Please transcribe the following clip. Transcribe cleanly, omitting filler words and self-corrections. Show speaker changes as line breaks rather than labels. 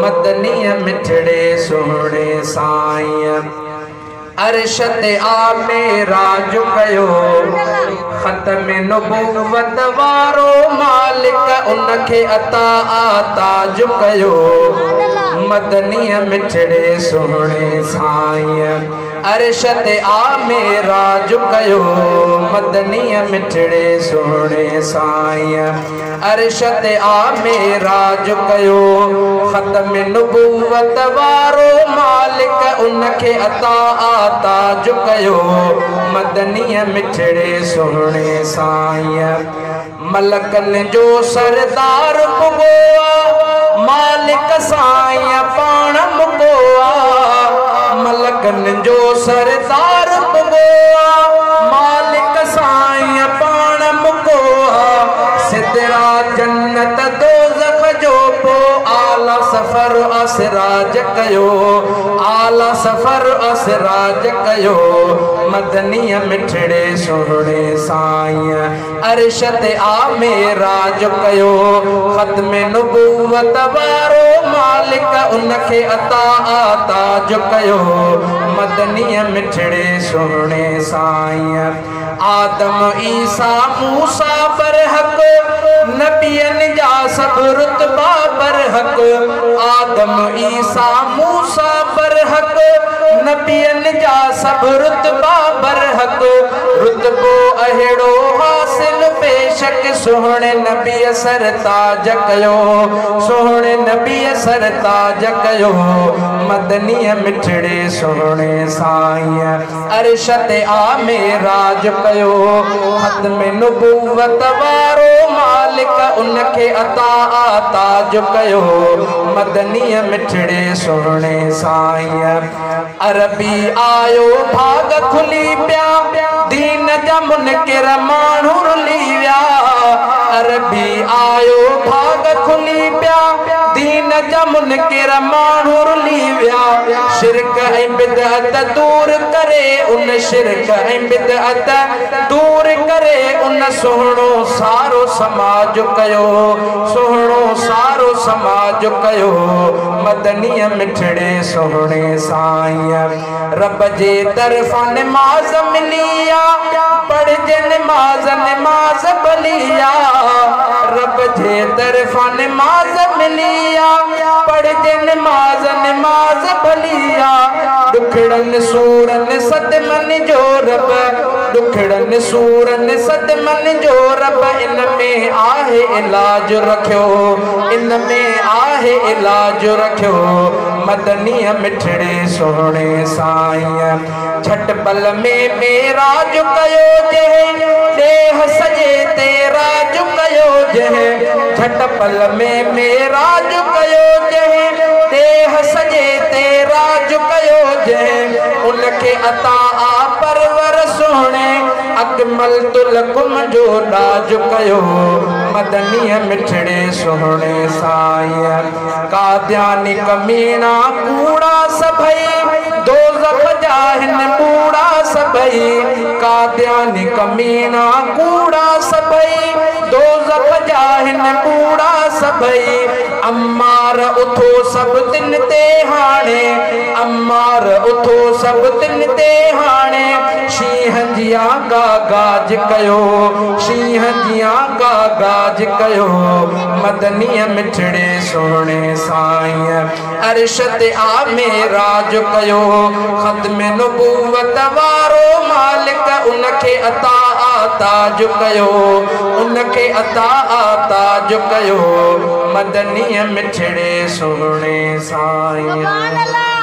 मदनी मिठड़े सोहणे साईं। अर्श ते आ मेराज कयो ख़त्म नबूवत वारो मालिक उनखे अता ताज कयो मदनी मिठड़े सोहणे साईं। अर्श ते आ मेराज कयो मदनी मिठड़े सोहणे साईं। अर्श ते आ मेराज कयो ख़त्म नबूवत वारो मालिक उनखे अता ताज कयो मदनी मिठड़े सोहणे साईं। मलकन जो सरदार पुगोआ मालिक साईं पाण मुगोआ। मलकन जो सरदार पुगोआ मालिक साईं पाण मुगोआ। सिदरा जन्नत दोज़ख जो पो आला सफ़र असराज कयो आला सफ़र असराज कयो मदनी मिठड़े सोहणे साईं। अर्श ते आ मेराज कयो ख़त्म नबूवत वारो मालिक उनखे अता ताज कयो मदनी मिठड़े सोहणे साईं। आदम ईसा मूसा बरहक नबियनि जा सब रुतबा बरहक। आदम ईसा मूसा बरहक नबियनि जा सब रुतबा बरहक। रुतबो अहिड़ो हासिल बेशक सोहणे नबी सरताज कयो सोहणे नबी सरताज कयो मदनी मिठड़े सोहणे साईं। अर्श ते आ मेराज कयो ख़त्म नबूवत वारो मालिक उनखे अता ताज कयो मदनी मिठड़े सोहणे साईं। अरबी आयो भाग खुली पिया दीन जा मुनकिर माण्हू रुली विया। अरबी आयो भाग खुली पिया दीन जा मुनकिर माण्हू रुली विया। शिरक ऐं बिदअत दूर करे उन शिरक ऐं बिदअत दूर करे उन सोहणो सारो समाज कयो सोहणो सारो समाज कयो मदनी मिठड़े सोहणे साईं। रब जे तरफ़ां नमाज़ मिलिया पढ़जे नमाज़ नमाज़ भलिया। रब जे तरफ़ां नमाज़ मिलिया पढ़जे नमाज़ नमाज़ भलिया। दुखड़न सूरन सदमन जो रब दुखड़न सूरन सदमन जो रब इन में आहे इलाज रखियो इन में आहे इलाज रखियो मदनी मिठड़े सोहणे साईं। झटपल में मेराज कयो जंहिं देह सजे तेराज कयो जंहिं। झटपल में मेराज कयो जंहिं देह सजे तेराज कयो जंहिं। उनखे अता परवर सोहणे अकमल तुलकुम जो राज कयो मदनी मिठड़े सोहणे साईं। काद्यानी कमीना कूड़ा सभई दोज़ख जा हिन बूढ़ा सभई। काद्यानी कमीना कूड़ा सभई दोज़ख जा हिन बूढ़ा सभई। अम्मार उथो सब दिन ते हाणे अम्मार उथो सब दिन ते हाणे। शींहं जिया गाज कयो शींहं जिया गाज कयो मदनी मिठड़े सोहणे साईं। अर्श ते आ मेराज कयो ख़त्म नबूवत वारो मालिक उनखे अता ताज कयो उनखे अता ताज कयो मदनी मिठड़े सोहणे साईं।